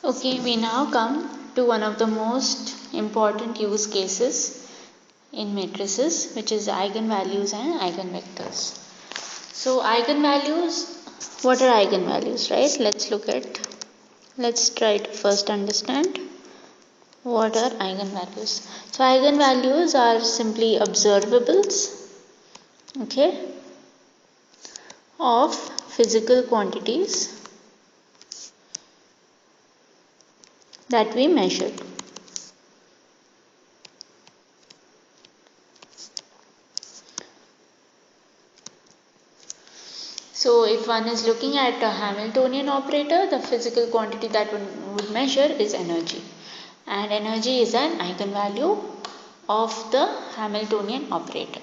Okay, we now come to one of the most important use cases in matrices, which is eigenvalues and eigenvectors. So eigenvalues, what are eigenvalues, right? Let's try to first understand what are eigenvalues. So eigenvalues are simply observables, okay, of physical quantities that we measured. So if one is looking at a Hamiltonian operator, the physical quantity that one would measure is energy. And energy is an eigenvalue of the Hamiltonian operator.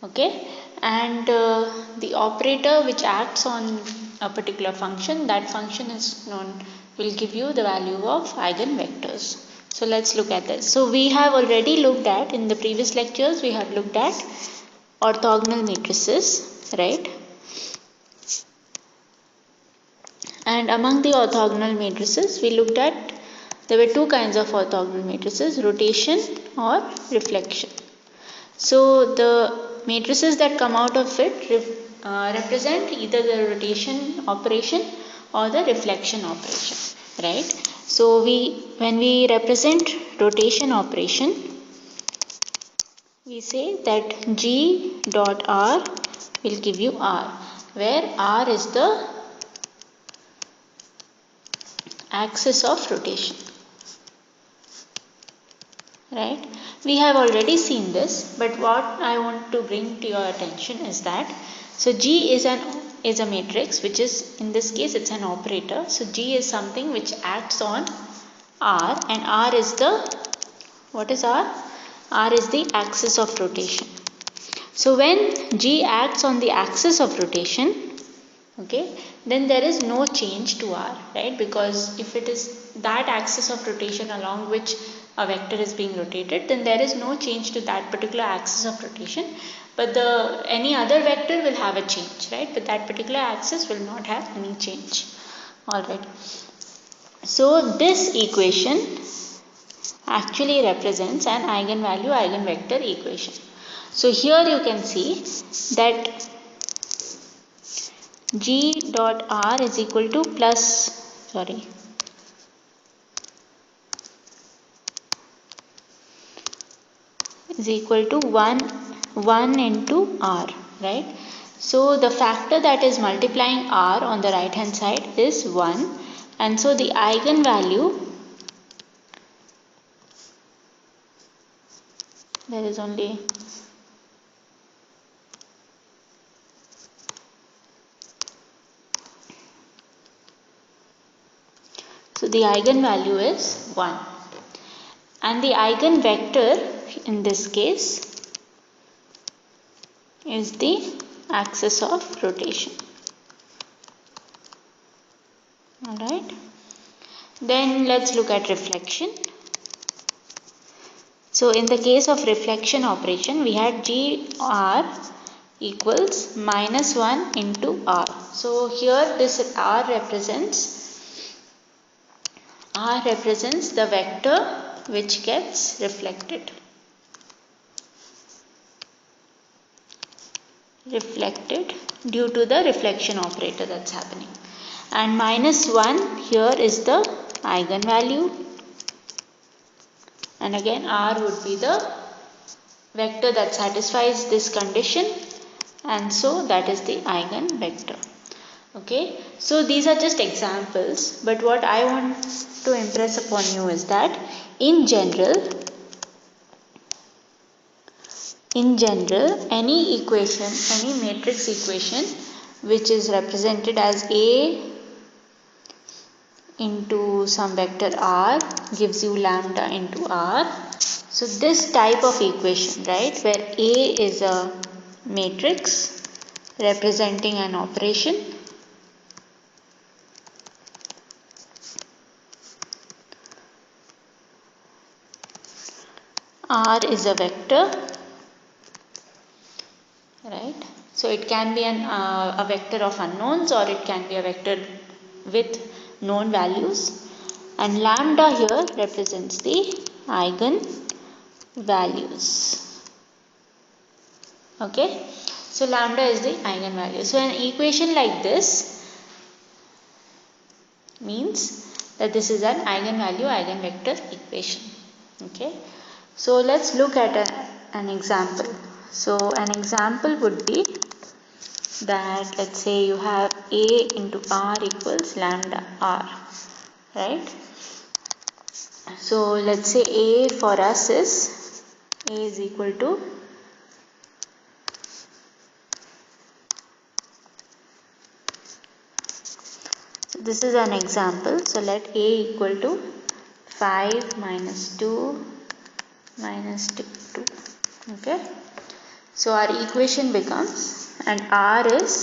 Okay, and the operator which acts on a particular function, that function is known, will give you the value of eigenvectors. So let's look at this. So we have already looked at, in the previous lectures, we have looked at orthogonal matrices, right? And among the orthogonal matrices, we looked at, there were two kinds of orthogonal matrices, rotation or reflection. So the matrices that come out of it represent either the rotation operation or the reflection operation, right? So when we represent rotation operation, we say that G dot R will give you R, where R is the axis of rotation, right? We have already seen this, but what I want to bring to your attention is that, so G is a matrix, which is, in this case, it's an operator. So G is something which acts on R, and R is the, what is R? R is the axis of rotation. So when G acts on the axis of rotation, okay, then there is no change to R, right? Because if it is that axis of rotation along which a vector is being rotated, then there is no change to that particular axis of rotation, but any other vector will have a change, right? But that particular axis will not have any change. Alright, so this equation actually represents an eigenvalue eigenvector equation. So here you can see that G dot R is equal to is equal to 1 into R, right? So the factor that is multiplying R on the right hand side is 1, and so the eigenvalue, there is only the eigenvalue is 1, and the eigenvector in this case is the axis of rotation. Alright, then let's look at reflection. So in the case of reflection operation, we had GR equals minus 1 into R. So here this R represents the vector which gets reflected due to the reflection operator that's happening, and minus 1 here is the eigenvalue, and again R would be the vector that satisfies this condition, and so that is the eigenvector. Okay, so these are just examples, but what I want to impress upon you is that in general, any equation, any matrix equation which is represented as A into some vector R gives you lambda into R. So this type of equation, right, where A is a matrix representing an operation, R is a vector, right? So it can be a vector of unknowns, or it can be a vector with known values, and lambda here represents the eigen values. Okay, so lambda is the eigenvalue. So an equation like this means that this is an eigenvalue eigenvector equation. Okay, so let's look at an example. So an example would be that, let's say you have a into r equals lambda r, right? So let's say a for us is a is equal to this is an example. So let a equal to 5 minus 2 minus 2. Okay, so our equation becomes, and r is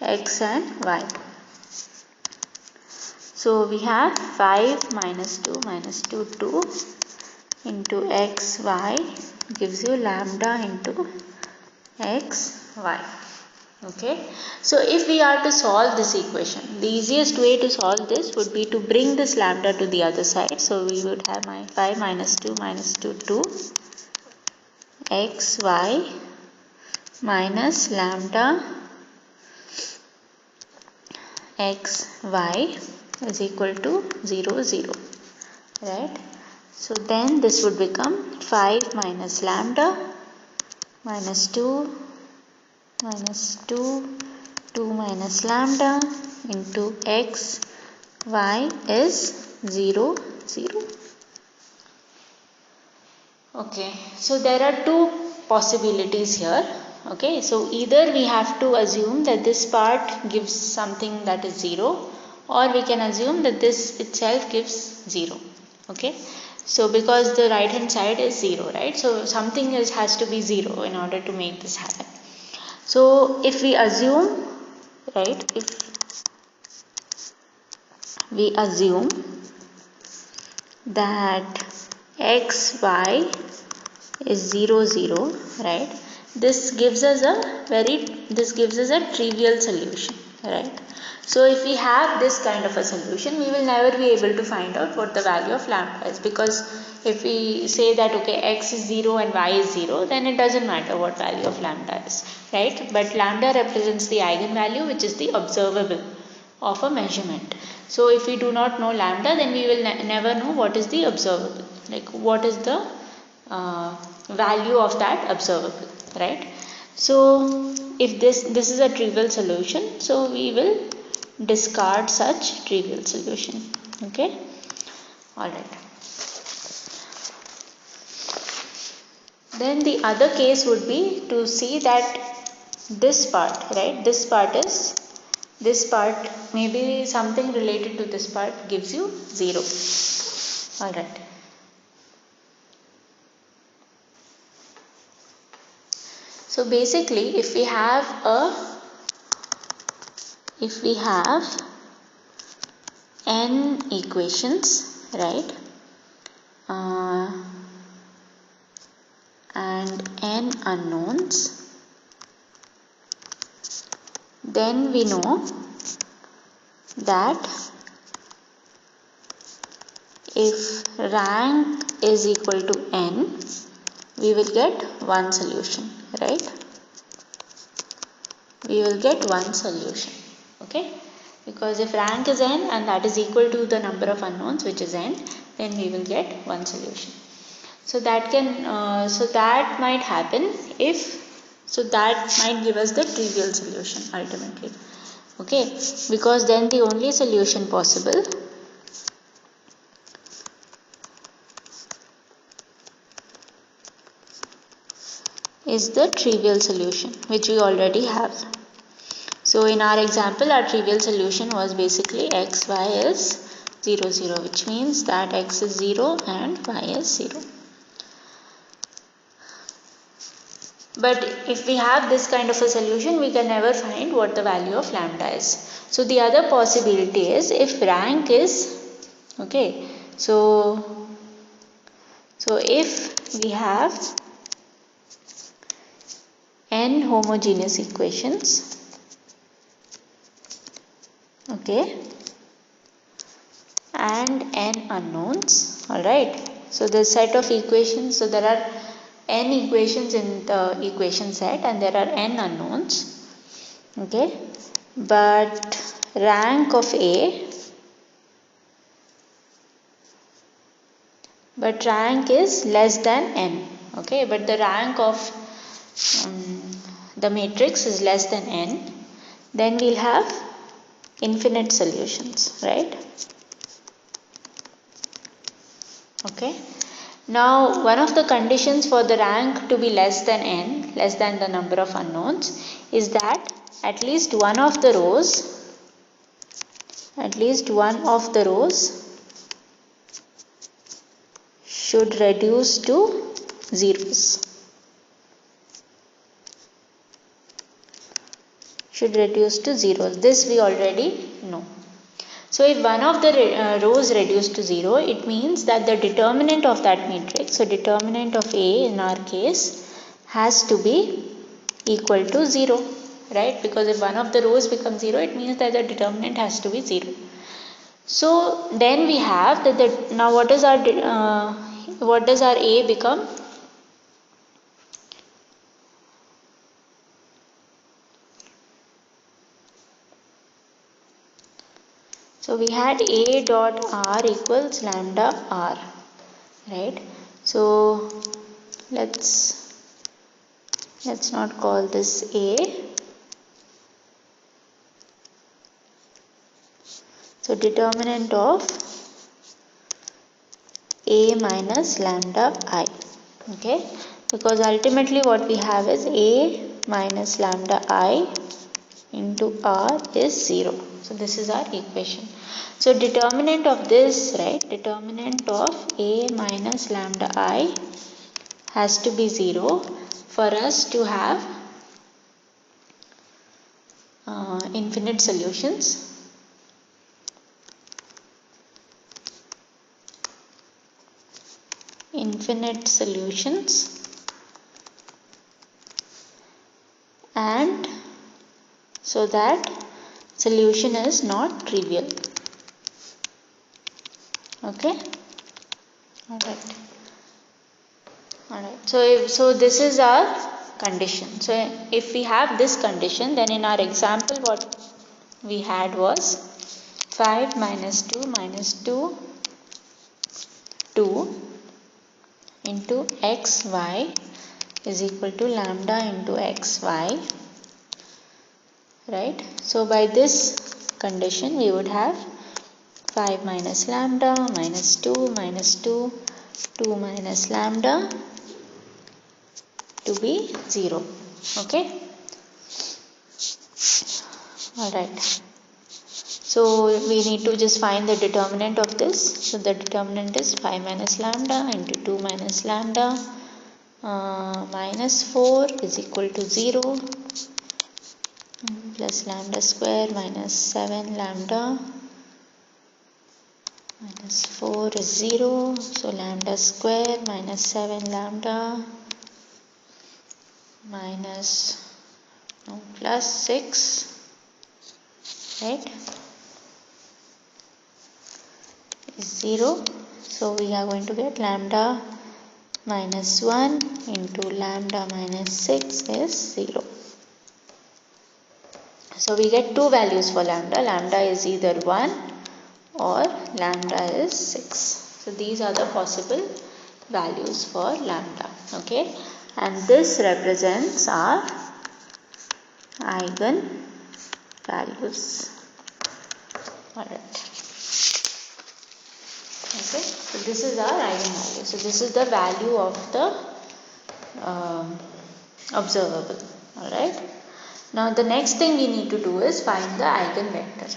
x and y. So we have 5 minus 2 minus 2 2 into x y gives you lambda into x y. Okay, so if we are to solve this equation, the easiest way to solve this would be to bring this lambda to the other side. So we would have 5 minus 2 minus 2 2 x y minus lambda x y is equal to 0 0, right? So then this would become 5 minus lambda minus 2 minus 2 2 minus lambda into x y is 0 0. Okay, so there are two possibilities here. Okay, so either we have to assume that this part gives something that is 0, or we can assume that this itself gives 0. Okay, so because the right hand side is 0, right? So something else has to be 0 in order to make this happen. So if we assume, right, if we assume that x y is 0 0, right, this gives us a trivial solution, right? So if we have this kind of a solution, we will never be able to find out what the value of lambda is, because if we say that okay, x is 0 and y is 0, then it doesn't matter what value of lambda is, right? But lambda represents the eigenvalue, which is the observable of a measurement. So if we do not know lambda, then we will never know what is the observable, like what is the value of that observable, right? So if this is a trivial solution, so we will discard such trivial solution. Okay, all right. Then the other case would be to see that this part, right, this part maybe something related to this part gives you 0. All right. So basically, if we have n equations, right, and n unknowns, then we know that if rank is equal to n, we will get one solution, right? We will get one solution. Okay, because if rank is n and that is equal to the number of unknowns, which is n, then we will get one solution. So that might happen if, so that might give us the trivial solution ultimately. Okay, because then the only solution possible is the trivial solution, which we already have. So in our example, our trivial solution was basically x y is 0 0, which means that x is 0 and y is 0. But if we have this kind of a solution, we can never find what the value of lambda is. So the other possibility is if rank is, okay, so if we have n homogeneous equations, okay, and n unknowns. Alright, so the set of equations, so there are n equations in the equation set and there are n unknowns. Okay, but rank of A, but rank is less than n. Okay, but the rank of the matrix is less than n, then we'll have infinite solutions, right? Okay, now one of the conditions for the rank to be less than n, less than the number of unknowns, is that at least one of the rows should reduce to zeros. This we already know. So if one of the rows reduced to 0, it means that the determinant of that matrix, so determinant of A in our case, has to be equal to 0, right? Because if one of the rows becomes 0, it means that the determinant has to be 0. So then we have that now what does our A become? So we had A dot R equals lambda R, right? So let's not call this A. So determinant of A minus lambda I, okay? Because ultimately what we have is A minus lambda I into R is 0. So this is our equation. So determinant of this, right, determinant of A minus lambda I has to be 0 for us to have infinite solutions. And so that solution is not trivial. Okay, alright. So this is our condition. So if we have this condition, then in our example what we had was 5 minus 2 minus 2 into xy is equal to lambda into xy, right? So by this condition we would have 5 minus lambda minus 2 minus 2 2 minus lambda to be 0. Okay, alright. So we need to just find the determinant of this. So the determinant is 5 minus lambda into 2 minus lambda minus 4 is equal to 0 plus lambda square minus 7 lambda minus 4 is 0. So lambda square minus 7 lambda minus plus 6, right, is 0. So we are going to get lambda minus 1 into lambda minus 6 is 0. So we get two values for lambda. Lambda is either 1 or lambda is 6. So these are the possible values for lambda. Okay, and this represents our eigen values. Alright. Okay, so this is our eigenvalue. So this is the value of the observable. Alright. Now the next thing we need to do is find the eigenvector.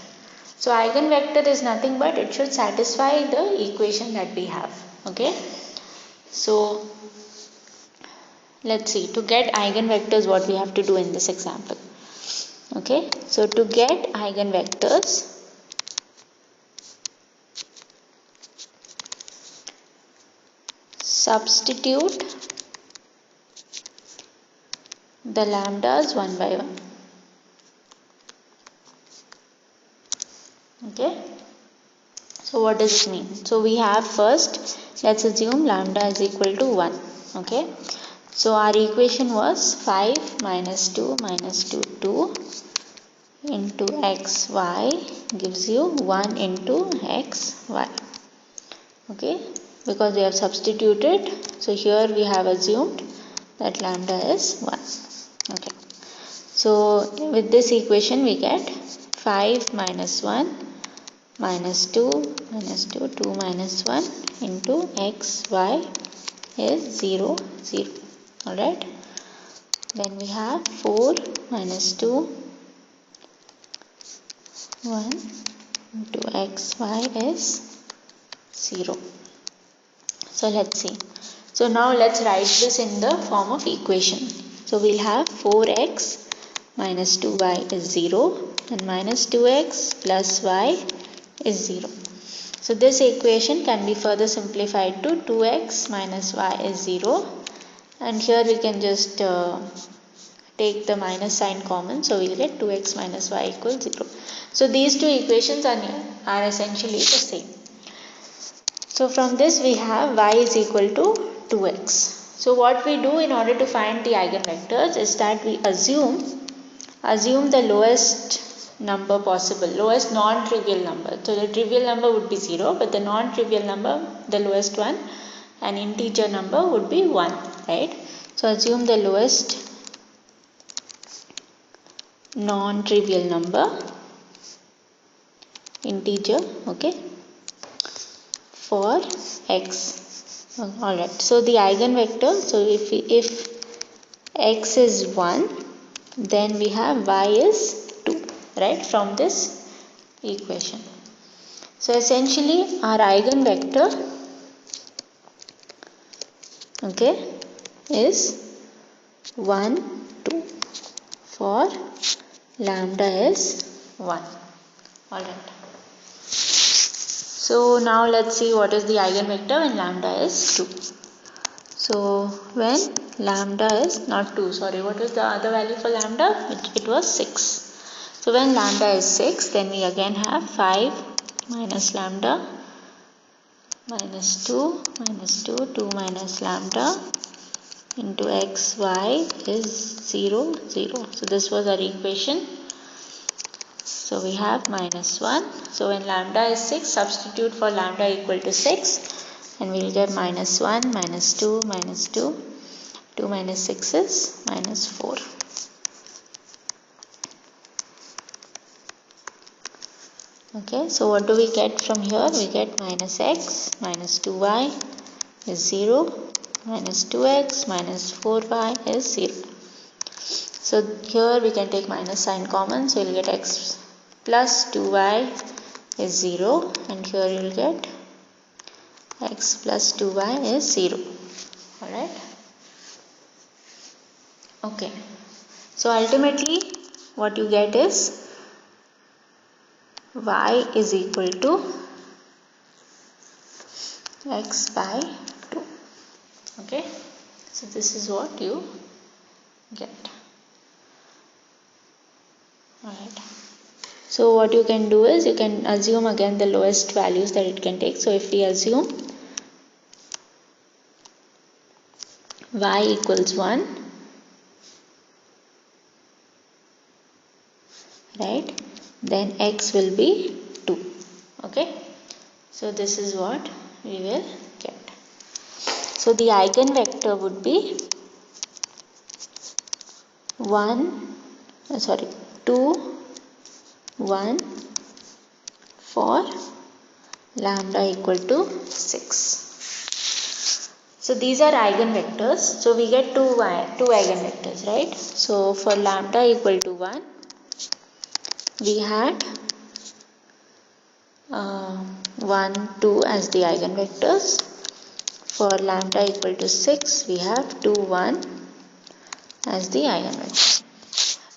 So eigenvector is nothing but it should satisfy the equation that we have. Okay. So let's see, to get eigenvectors what we have to do in this example. Okay. So to get eigenvectors, substitute the lambdas one by one. Okay, so So what does it mean? So we have first, let's assume lambda is equal to 1. Okay. So our equation was 5 minus 2 minus 2, 2 into xy gives you 1 into xy. Okay. Because we have substituted. So here we have assumed that lambda is 1. Okay. So with this equation we get 5 minus 1 minus 2 minus 2, 2 minus 1 into xy is 0, 0. Alright. Then we have 4 minus 2 1 into xy is 0. So let's see. So now let's write this in the form of equation. So we'll have 4x minus 2y is 0 and minus 2x plus y is 0. So this equation can be further simplified to 2x minus y is 0, and here we can just take the minus sign common, so we'll get 2x minus y equals 0. So these two equations are essentially the same. So from this we have y is equal to 2x. So what we do in order to find the eigenvectors is that we assume the lowest number possible, lowest non-trivial number. So the trivial number would be 0, but the non-trivial number, the lowest one, an integer number would be 1, right? So assume the lowest non-trivial number, integer, okay, for x. Alright, so the eigenvector, so if x is 1, then we have y is 2, right, from this equation. So essentially our eigenvector, okay, is 1, 2 for lambda is 1. Alright. So now let's see what is the eigenvector when lambda is 2. So when lambda is not 2, sorry, what was the other value for lambda? It was 6. So when lambda is 6, then we again have 5 minus lambda minus 2 minus 2, 2 minus lambda into xy is 0, 0. So this was our equation. So we have minus 1. So when lambda is 6, substitute for lambda equal to 6 and we will get minus 1, minus 2, minus 2. 2 minus 6 is minus 4. Okay, so what do we get from here? We get minus x minus 2y is 0, minus 2x minus 4y is 0. So here we can take minus sign common, so you will get x plus 2y is 0, and here you will get x plus 2y is 0. Alright. Okay. So ultimately what you get is y is equal to x by 2. Okay. So this is what you get. Alright. So what you can do is you can assume again the lowest values that it can take. So if we assume y equals 1, right, then x will be 2. Okay. So this is what we will get. So the eigenvector would be 2, 1 for lambda equal to 6. So these are eigenvectors. So we get two eigenvectors, right? So for lambda equal to 1, we had 1, 2 as the eigenvectors. For lambda equal to 6, we have 2, 1 as the eigenvector.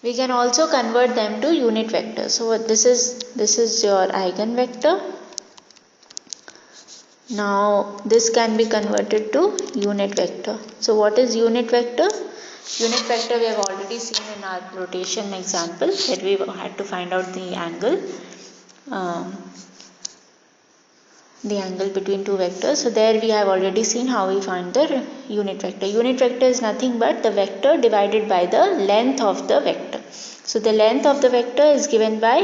We can also convert them to unit vectors. So this is your eigenvector. Now this can be converted to unit vector. So what is unit vector? Unit vector we have already seen in our rotation example that we had to find out the angle. the angle between two vectors. So there we have already seen how we find the unit vector. Unit vector is nothing but the vector divided by the length of the vector. So the length of the vector is given by,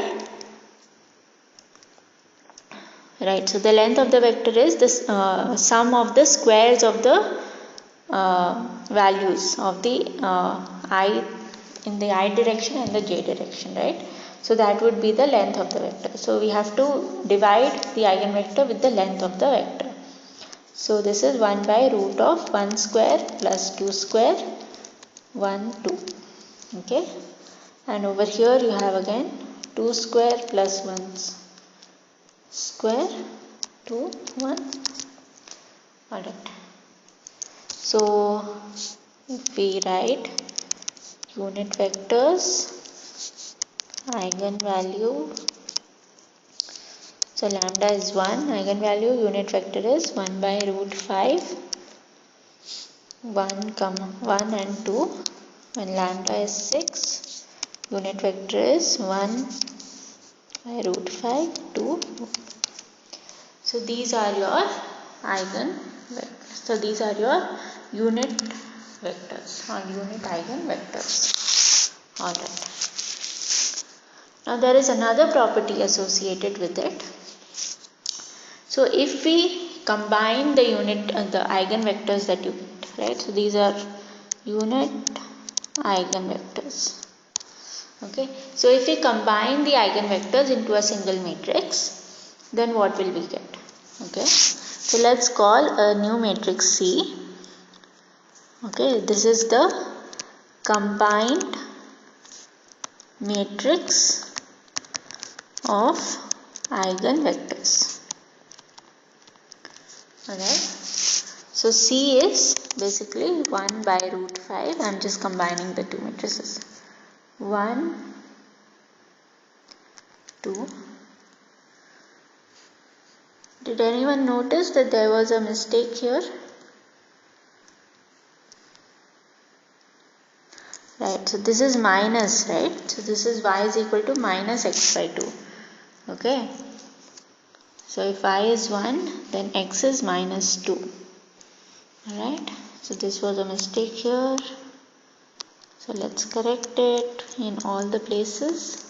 right, so the length of the vector is the sum of the squares of the values of the I in the I direction and the j direction, right? So that would be the length of the vector. So we have to divide the eigenvector with the length of the vector. So this is 1 by root of 1 square plus 2 square 1 2. Okay, and over here you have again 2 square plus 1 square 2 1. Alright. So if we write unit vectors, eigenvalue, so lambda is 1, eigenvalue unit vector is 1 by root 5, 1 comma 1 and 2, when lambda is 6, unit vector is 1 by root 5, 2. So these are your eigenvectors. So these are your unit vectors or unit eigenvectors. Alright. Now there is another property associated with it. So if we combine the the eigenvectors that you get, right? So these are unit eigenvectors. Okay. So if we combine the eigenvectors into a single matrix, then what will we get? Okay. So let's call a new matrix C. Okay. This is the combined matrix of eigenvectors. Alright. So C is basically 1 by root 5. I am just combining the two matrices. 1, 2. Did anyone notice that there was a mistake here? Right, so this is minus, right? So this is y is equal to minus x by 2. Okay. So if y is 1, then x is minus 2. Alright. So this was a mistake here. So let's correct it in all the places.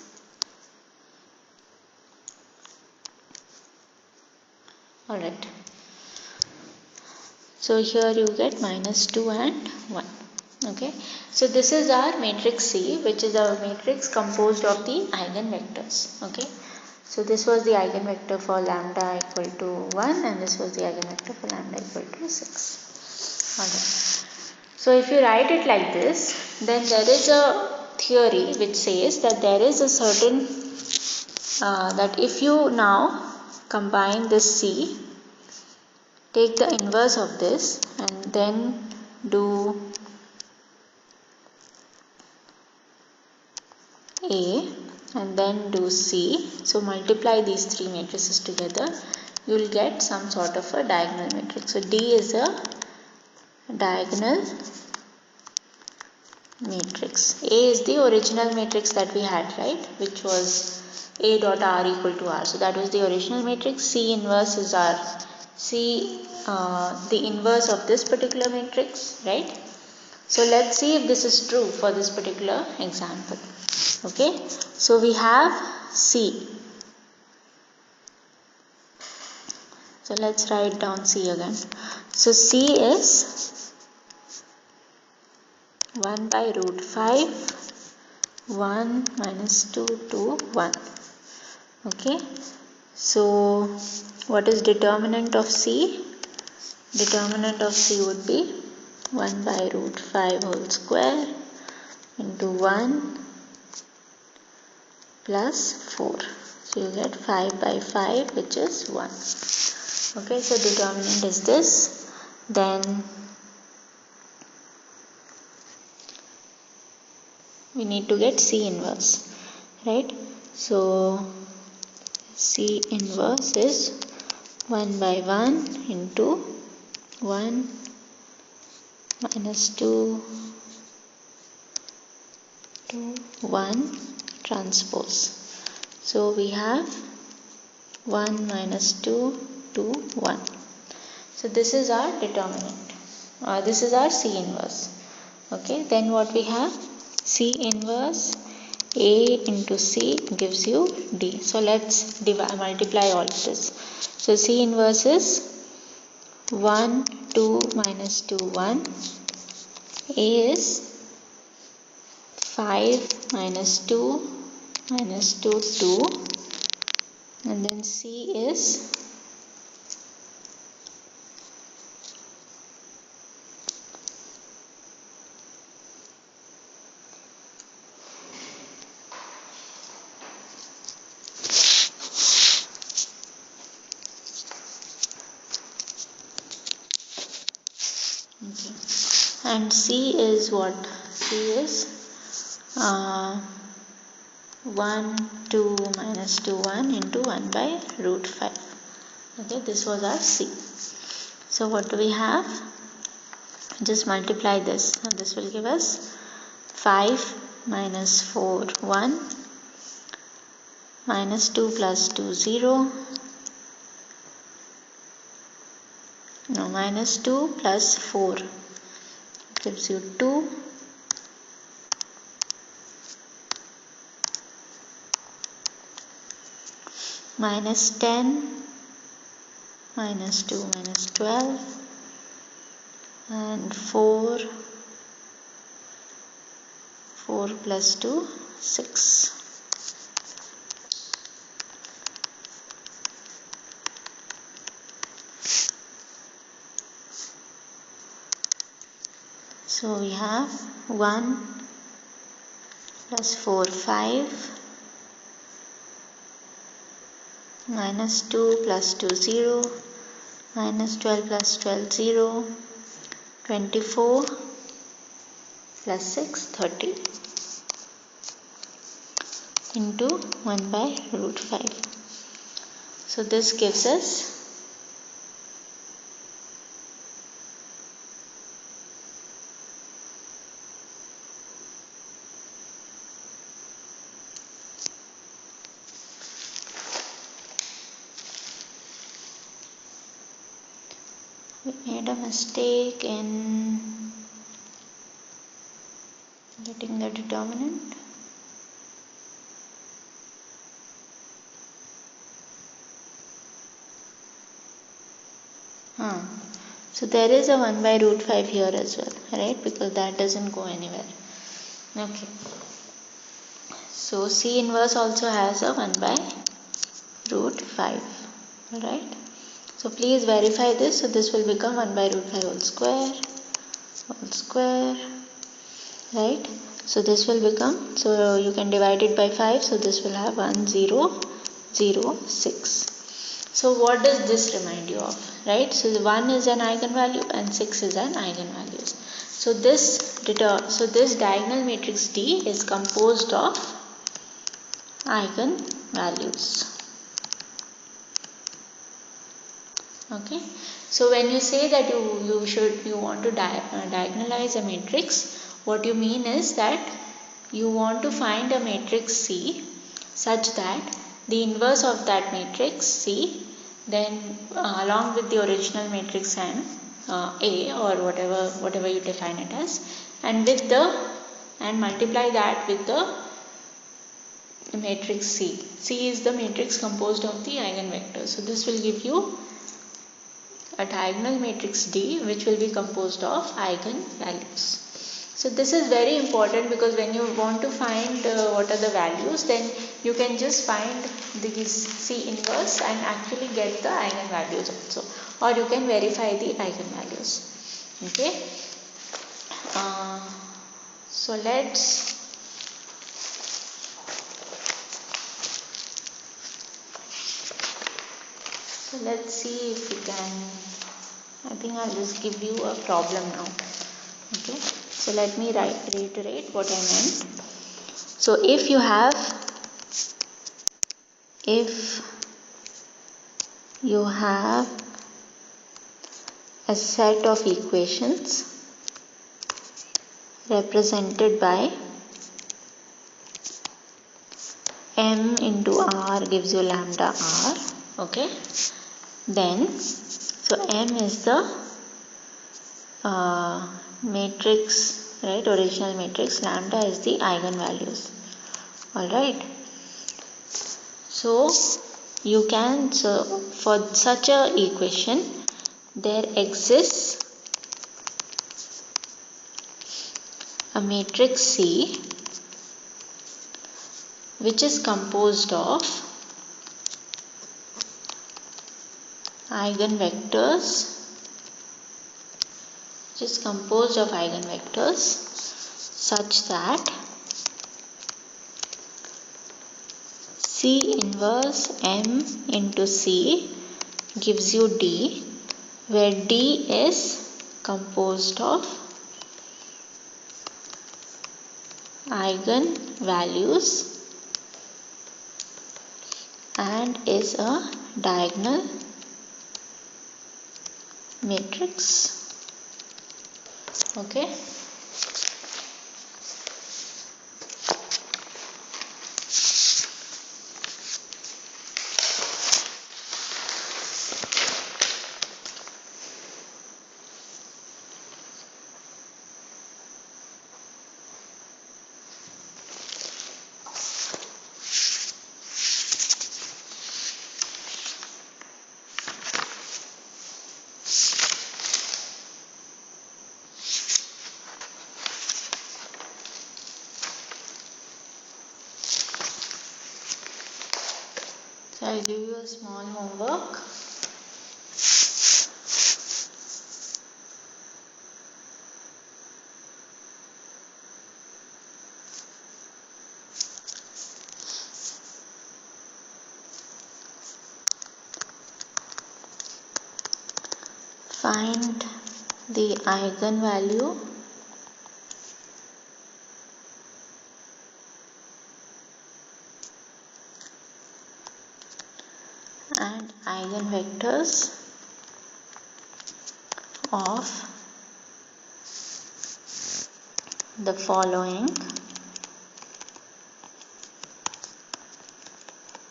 Alright. So here you get minus 2 and 1. Okay. So this is our matrix C, which is our matrix composed of the eigenvectors. Okay. So this was the eigenvector for lambda equal to 1 and this was the eigenvector for lambda equal to 6. Alright. So if you write it like this, then there is a theory which says that there is a certain, that if you now combine this C, take the inverse of this and then do A and then do C. So multiply these three matrices together, you will get some sort of a diagonal matrix. So D is a diagonal matrix. A is the original matrix that we had, right, which was A dot R equal to R. So that was the original matrix. C inverse is our the inverse of this particular matrix, right? So let's see if this is true for this particular example. Okay, so we have C. So let's write down C again. So C is 1 by root 5, 1 minus 2, 2, 1. Okay, so what is determinant of C? Determinant of C would be 1 by root 5 whole square into 1 plus 4. So you get 5 by 5, which is 1. Okay, so determinant is this. Then we need to get C inverse, right? So C inverse is 1 by 1 into 1 minus 2 to 1 transpose. So we have 1 minus 2 2, 1. So this is our determinant. This is our C inverse. Okay, then what we have? C inverse A into C gives you D. So let's multiply all of this. So C inverse is 1, 2 minus 2, 1. A is 5 minus 2 minus 2, 2. And then C is 1. And C is what? C is 1, 2 minus 2, 1 into 1 by root 5. Okay, this was our C. So what do we have? Just multiply this. And this will give us 5 minus 4, 1 minus 2 plus 2, 0. No, minus 2 plus 4 gives you 2. Minus 10 minus 2 minus 12 and 4 plus 2 6. So we have 1 plus 4 5 minus 2 plus 2 0 minus 12 plus 12 0 24 plus 6 30 into 1 by root 5. So this gives us we made a mistake in getting the determinant. So there is a 1 by root 5 here as well, right? Because that doesn't go anywhere. Okay. So C inverse also has a 1 by root 5. Alright. So please verify this. So this will become 1 by root 5 whole square. Right. So this will become, so you can divide it by 5. So this will have 1 0 0 6. So what does this remind you of? Right. So the 1 is an eigenvalue and 6 is an eigenvalue. So this diagonal matrix D is composed of eigenvalues. Okay. So when you say that you want to diagonalize a matrix, what you mean is that you want to find a matrix C such that the inverse of that matrix C, then along with the original matrix and A or whatever you define it as, and multiply that with the matrix C. C is the matrix composed of the eigenvectors. So this will give you a diagonal matrix D which will be composed of eigenvalues. So this is very important because when you want to find what are the values, then you can just find these C inverse and actually get the eigenvalues also, or you can verify the eigenvalues. Okay. So let's see if we can. I think I'll just give you a problem now. Okay. So let me reiterate what I meant. So if you have a set of equations represented by m into r gives you lambda r, okay, Then so M is the matrix, right, original matrix, lambda is the eigenvalues. Alright, so you can, so for such a equation there exists a matrix C which is composed of eigenvectors, such that C inverse M into C gives you D, where D is composed of eigenvalues and is a diagonal matrix. Okay. So I'll give you a small homework. Find the eigenvalue and eigenvectors of the following.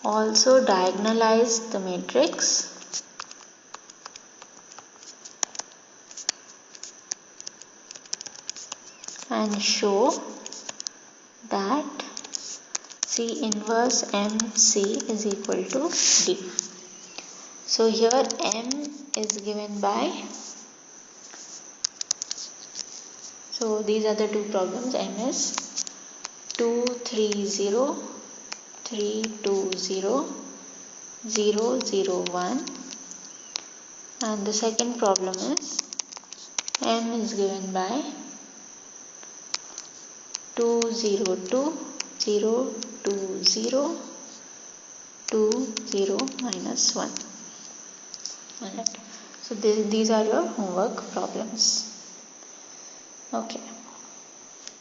Also diagonalize the matrix and show that C inverse MC is equal to D. So here M is given by, so these are the two problems. M is 2 3 0 3 2 0 0 0 1, and the second problem is M is given by 2 0 2 0 2 0 2 0 minus 1. Alright, so these are your homework problems. Okay.